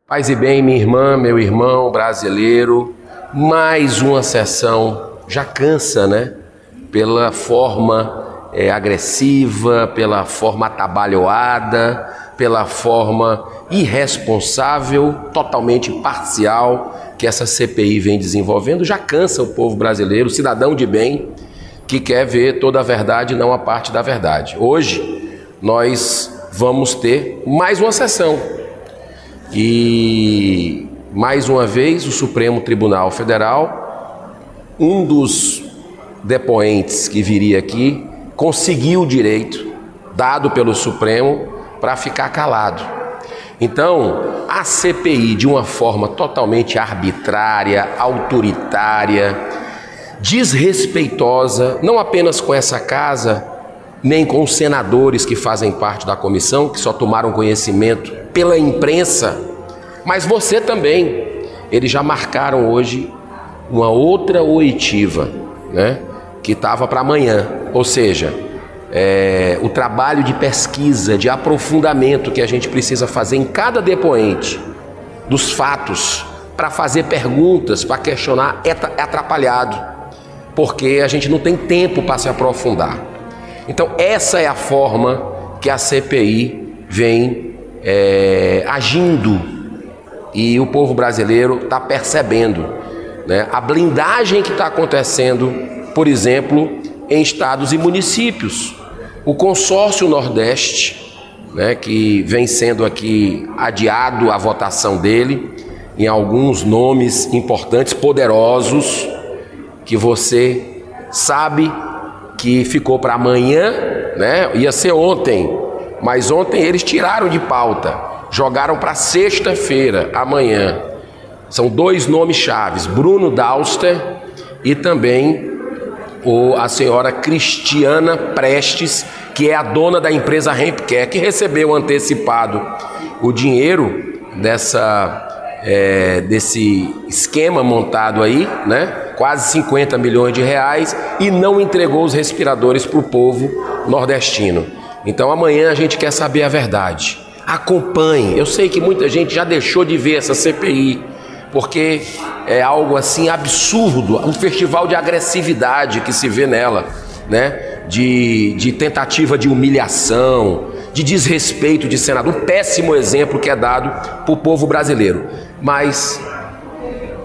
Paz e bem, minha irmã, meu irmão brasileiro, mais uma sessão, já cansa, né? Pela forma agressiva, pela forma atabalhoada, pela forma irresponsável, totalmente parcial que essa CPI vem desenvolvendo, já cansa o povo brasileiro, o cidadão de bem, que quer ver toda a verdade, não a parte da verdade. Hoje nós vamos ter mais uma sessão. E mais uma vez o Supremo Tribunal Federal, um dos depoentes que viria aqui, conseguiu o direito dado pelo Supremo para ficar calado. Então, a CPI, de uma forma totalmente arbitrária, autoritária, desrespeitosa, não apenas com essa casa, nem com os senadores que fazem parte da comissão, que só tomaram conhecimento pela imprensa, mas você também. Eles já marcaram hoje uma outra oitiva, né, que estava para amanhã, ou seja, o trabalho de pesquisa, de aprofundamento que a gente precisa fazer em cada depoente dos fatos, para fazer perguntas, para questionar, é atrapalhado, porque a gente não tem tempo para se aprofundar. Então essa é a forma que a CPI vem agindo, e o povo brasileiro está percebendo, né, a blindagem que está acontecendo, por exemplo, em estados e municípios. O consórcio Nordeste, né, que vem sendo aqui adiado a votação dele, em alguns nomes importantes, poderosos, que você sabe que ficou para amanhã, né? Ia ser ontem, mas ontem eles tiraram de pauta, jogaram para sexta-feira, amanhã. São dois nomes chaves, Bruno Dauster e também a senhora Cristiana Prestes, que é a dona da empresa Rempcare, que recebeu antecipado o dinheiro desse esquema montado aí, né? Quase 50 milhões de reais, e não entregou os respiradores para o povo nordestino. Então amanhã a gente quer saber a verdade. Acompanhe. Eu sei que muita gente já deixou de ver essa CPI, porque é algo assim absurdo, um festival de agressividade que se vê nela, né? De tentativa de humilhação, de desrespeito de senador, um péssimo exemplo que é dado para o povo brasileiro. Mas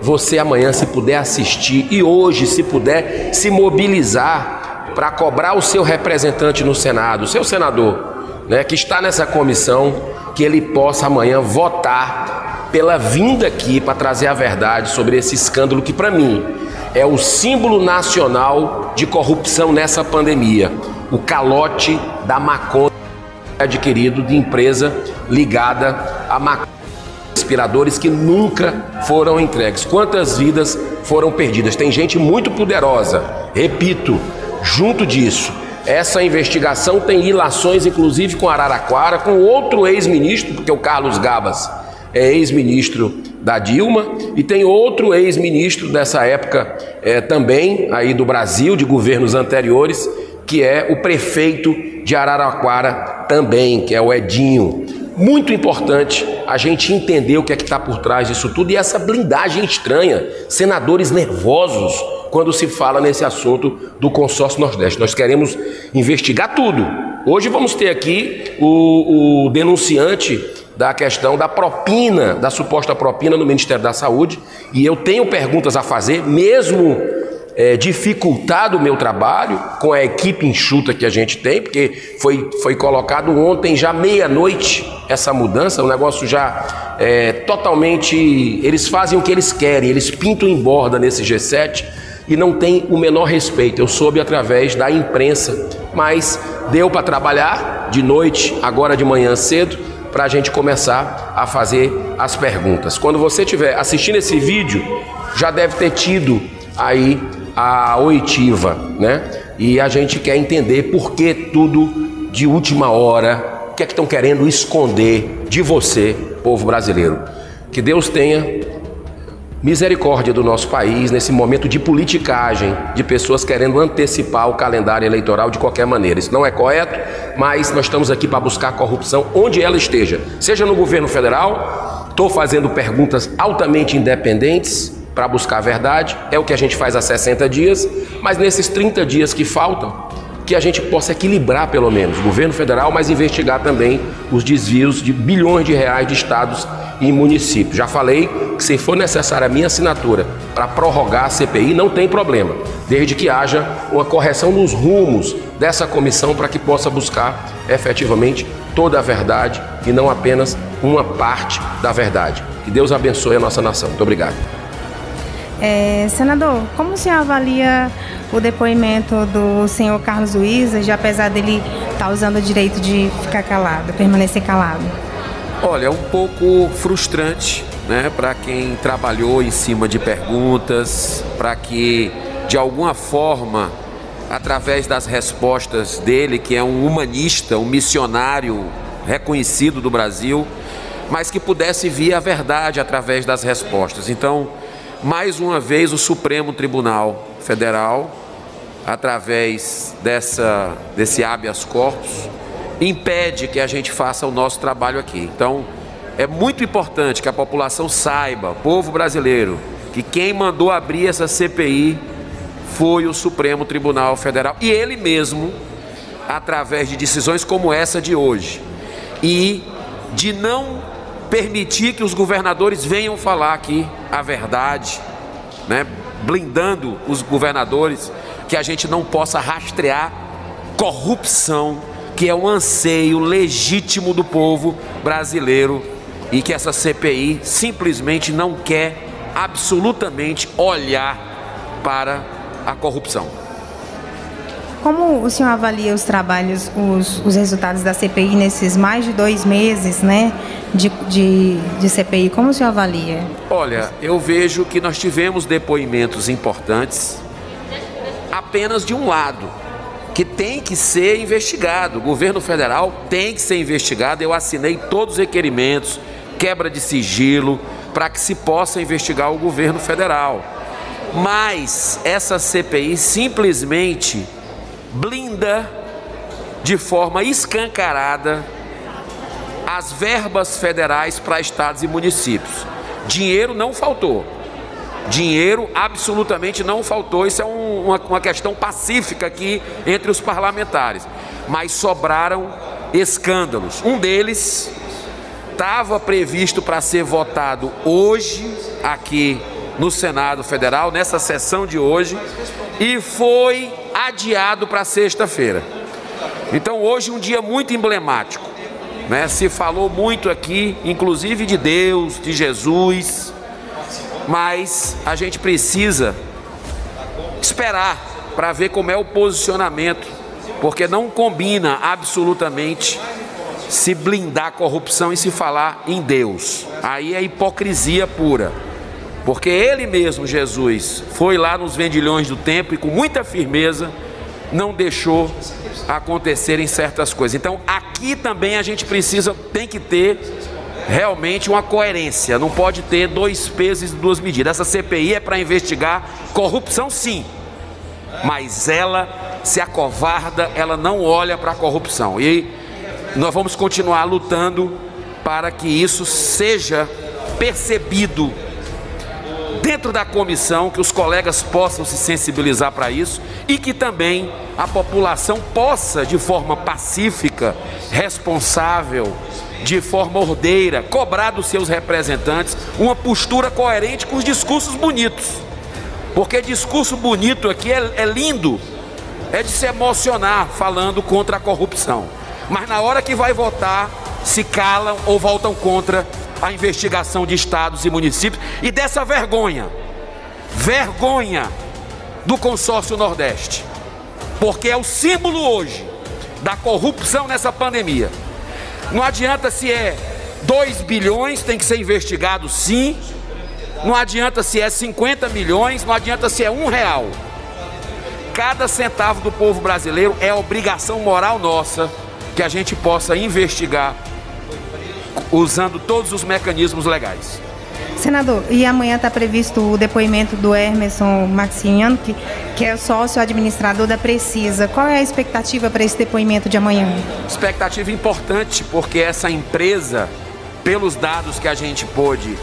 você amanhã, se puder assistir, e hoje, se puder, se mobilizar para cobrar o seu representante no Senado, o seu senador, né, que está nessa comissão, que ele possa amanhã votar pela vinda aqui para trazer a verdade sobre esse escândalo que, para mim, é o símbolo nacional de corrupção nessa pandemia, o calote da maconha adquirido de empresa ligada à maconha. Respiradores que nunca foram entregues. Quantas vidas foram perdidas? Tem gente muito poderosa, repito, junto disso. Essa investigação tem ilações, inclusive, com Araraquara, com outro ex-ministro, porque o Carlos Gabas é ex-ministro da Dilma, e tem outro ex-ministro dessa época também, aí do Brasil, de governos anteriores, que é o prefeito de Araraquara também, que é o Edinho. Muito importante a gente entender o que é que está por trás disso tudo, e essa blindagem estranha, senadores nervosos quando se fala nesse assunto do consórcio Nordeste. Nós queremos investigar tudo. Hoje vamos ter aqui o denunciante da questão da propina, da suposta propina no Ministério da Saúde, e eu tenho perguntas a fazer, mesmo dificultado o meu trabalho com a equipe enxuta que a gente tem, porque foi colocado ontem já meia-noite essa mudança, o negócio já totalmente, eles fazem o que eles querem, eles pintam em borda nesse G7 e não tem o menor respeito. Eu soube através da imprensa, mas deu para trabalhar de noite, agora de manhã cedo, para a gente começar a fazer as perguntas. Quando você estiver assistindo esse vídeo, já deve ter tido aí a oitiva, né? E a gente quer entender por que tudo de última hora, o que é que estão querendo esconder de você, povo brasileiro. Que Deus tenha misericórdia do nosso país nesse momento de politicagem, de pessoas querendo antecipar o calendário eleitoral de qualquer maneira. Isso não é correto, mas nós estamos aqui para buscar a corrupção onde ela esteja, seja no governo federal, Estou fazendo perguntas altamente independentes para buscar a verdade, é o que a gente faz há 60 dias, mas nesses 30 dias que faltam, que a gente possa equilibrar pelo menos o governo federal, mas investigar também os desvios de bilhões de reais de estados e municípios. Já falei que se for necessária a minha assinatura para prorrogar a CPI, não tem problema, desde que haja uma correção nos rumos dessa comissão para que possa buscar efetivamente toda a verdade e não apenas uma parte da verdade. Que Deus abençoe a nossa nação. Muito obrigado. Senador, como o senhor avalia o depoimento do senhor Carlos Wizard, apesar dele estar usando o direito de ficar calado, permanecer calado? Olha, é um pouco frustrante, né, para quem trabalhou em cima de perguntas, para que, de alguma forma, através das respostas dele, que é um humanista, um missionário reconhecido do Brasil, mas que pudesse vir a verdade através das respostas. Então, mais uma vez, o Supremo Tribunal Federal, através desse habeas corpus, impede que a gente faça o nosso trabalho aqui. Então, é muito importante que a população saiba, povo brasileiro, que quem mandou abrir essa CPI foi o Supremo Tribunal Federal, e ele mesmo, através de decisões como essa de hoje, e de não permitir que os governadores venham falar aqui a verdade, né? Blindando os governadores, que a gente não possa rastrear corrupção, que é um anseio legítimo do povo brasileiro, e que essa CPI simplesmente não quer absolutamente olhar para a corrupção. Como o senhor avalia os trabalhos, os resultados da CPI nesses mais de 2 meses, né, de CPI? Como o senhor avalia? Olha, eu vejo que nós tivemos depoimentos importantes apenas de um lado, que tem que ser investigado. O governo federal tem que ser investigado. Eu assinei todos os requerimentos, quebra de sigilo, para que se possa investigar o governo federal. Mas essa CPI simplesmente blinda de forma escancarada as verbas federais para estados e municípios. Dinheiro não faltou. Dinheiro absolutamente não faltou. Isso é uma questão pacífica aqui entre os parlamentares. Mas sobraram escândalos. Um deles estava previsto para ser votado hoje aqui no Senado Federal, nessa sessão de hoje, e foi adiado para sexta-feira. Então hoje um dia muito emblemático, né? Se falou muito aqui, inclusive de Deus, de Jesus, mas a gente precisa esperar para ver como é o posicionamento, porque não combina absolutamente se blindar a corrupção e se falar em Deus. Aí é hipocrisia pura. Porque ele mesmo, Jesus, foi lá nos vendilhões do templo e com muita firmeza não deixou acontecerem certas coisas. Então aqui também a gente tem que ter realmente uma coerência. Não pode ter 2 pesos e 2 medidas. Essa CPI é para investigar corrupção, sim, mas ela se acovarda, ela não olha para a corrupção. E nós vamos continuar lutando para que isso seja percebido dentro da comissão, que os colegas possam se sensibilizar para isso e que também a população possa, de forma pacífica, responsável, de forma ordeira, cobrar dos seus representantes uma postura coerente com os discursos bonitos. Porque discurso bonito aqui é lindo, é de se emocionar falando contra a corrupção. Mas na hora que vai votar, se calam ou votam contra a investigação de estados e municípios e dessa vergonha do consórcio Nordeste, porque é o símbolo hoje da corrupção nessa pandemia. Não adianta se é 2 bilhões, tem que ser investigado sim, não adianta se é 50 milhões, não adianta se é R$1. Cada centavo do povo brasileiro é obrigação moral nossa que a gente possa investigar usando todos os mecanismos legais. Senador, e amanhã está previsto o depoimento do Hermeson Maximiano, que é o sócio administrador da Precisa. Qual é a expectativa para esse depoimento de amanhã? Expectativa importante, porque essa empresa pelos dados que a gente pôde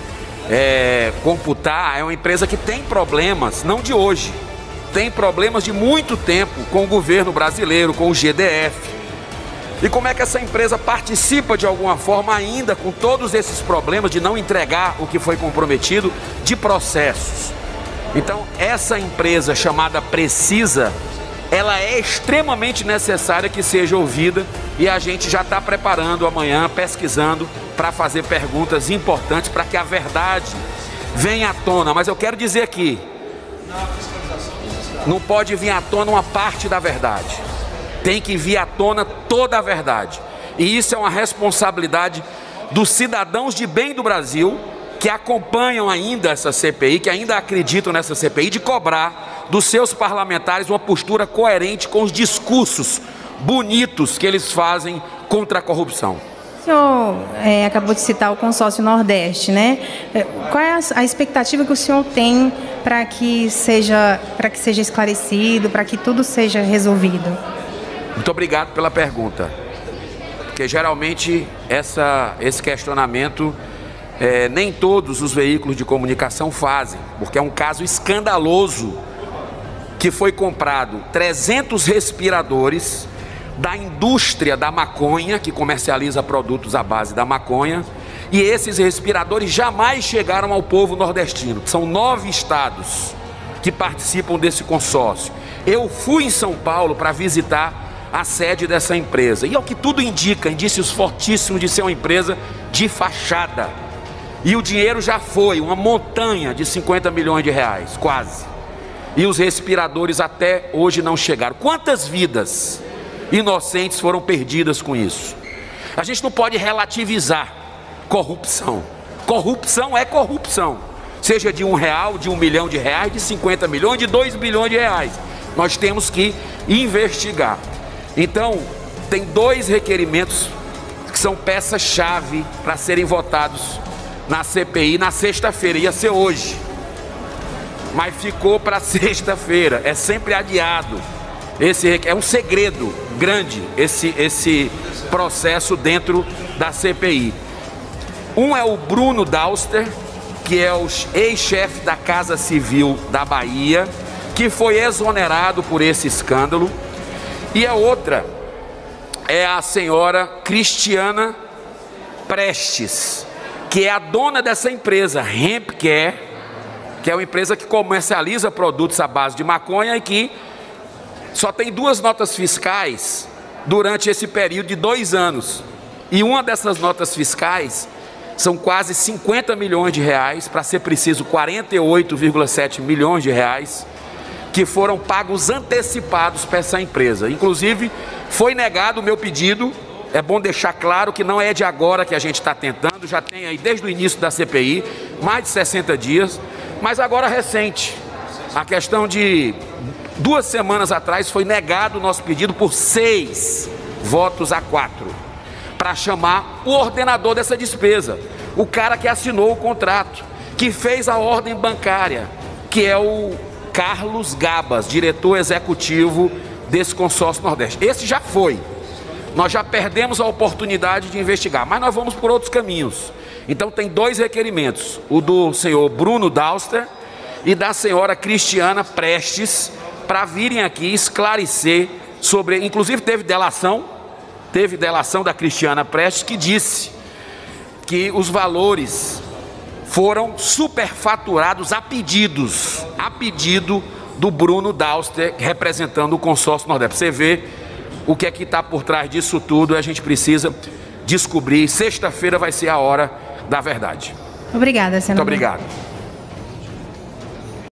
computar, é uma empresa que tem problemas, não de hoje, tem problemas de muito tempo com o governo brasileiro, com o GDF. E como é que essa empresa participa de alguma forma ainda com todos esses problemas de não entregar o que foi comprometido, de processos? Então, essa empresa chamada Precisa, ela é extremamente necessária que seja ouvida e a gente já está preparando amanhã, pesquisando, para fazer perguntas importantes para que a verdade venha à tona. Mas eu quero dizer aqui, não pode vir à tona uma parte da verdade, tem que vir à tona toda a verdade. E isso é uma responsabilidade dos cidadãos de bem do Brasil que acompanham ainda essa CPI, que ainda acreditam nessa CPI, de cobrar dos seus parlamentares uma postura coerente com os discursos bonitos que eles fazem contra a corrupção. O senhor acabou de citar o consórcio Nordeste, né? Qual é a expectativa que o senhor tem para que seja esclarecido, para que tudo seja resolvido? Muito obrigado pela pergunta, porque geralmente esse questionamento nem todos os veículos de comunicação fazem, porque é um caso escandaloso que foi comprado 300 respiradores da indústria da maconha, que comercializa produtos à base da maconha, e esses respiradores jamais chegaram ao povo nordestino. São 9 estados que participam desse consórcio. Eu fui em São Paulo para visitar a sede dessa empresa, e ao que tudo indica, indícios fortíssimos de ser uma empresa de fachada. E o dinheiro já foi uma montanha de 50 milhões de reais, quase. E os respiradores até hoje não chegaram. Quantas vidas inocentes foram perdidas com isso? A gente não pode relativizar corrupção. Corrupção é corrupção. Seja de R$1, de R$1 milhão, de 50 milhões, de 2 bilhões de reais. Nós temos que investigar. Então, tem 2 requerimentos que são peças-chave para serem votados na CPI na sexta-feira. Ia ser hoje, mas ficou para sexta-feira. É sempre adiado. É um segredo grande esse processo dentro da CPI. Um é o Bruno Dauster, que é o ex-chefe da Casa Civil da Bahia, que foi exonerado por esse escândalo. E a outra é a senhora Cristiana Prestes, que é a dona dessa empresa, Hempcare, que é uma empresa que comercializa produtos à base de maconha e que só tem 2 notas fiscais durante esse período de 2 anos. E uma dessas notas fiscais são quase 50 milhões de reais, para ser preciso 48,7 milhões de reais, que foram pagos antecipados para essa empresa. Inclusive, foi negado o meu pedido. É bom deixar claro que não é de agora que a gente está tentando, já tem aí desde o início da CPI, mais de 60 dias, mas agora recente. A questão de 2 semanas atrás foi negado o nosso pedido por 6 votos a 4, para chamar o ordenador dessa despesa, o cara que assinou o contrato, que fez a ordem bancária, que é o Carlos Gabas, diretor executivo desse consórcio Nordeste. Esse já foi. Nós já perdemos a oportunidade de investigar, mas nós vamos por outros caminhos. Então tem 2 requerimentos, o do senhor Bruno Dauster e da senhora Cristiana Prestes, para virem aqui esclarecer sobre, inclusive teve delação da Cristiana Prestes, que disse que os valores foram superfaturados a pedido do Bruno Dauster, representando o consórcio Nordeste. Você vê o que é que está por trás disso tudo, a gente precisa descobrir. Sexta-feira vai ser a hora da verdade. Obrigada, senador. Muito obrigado.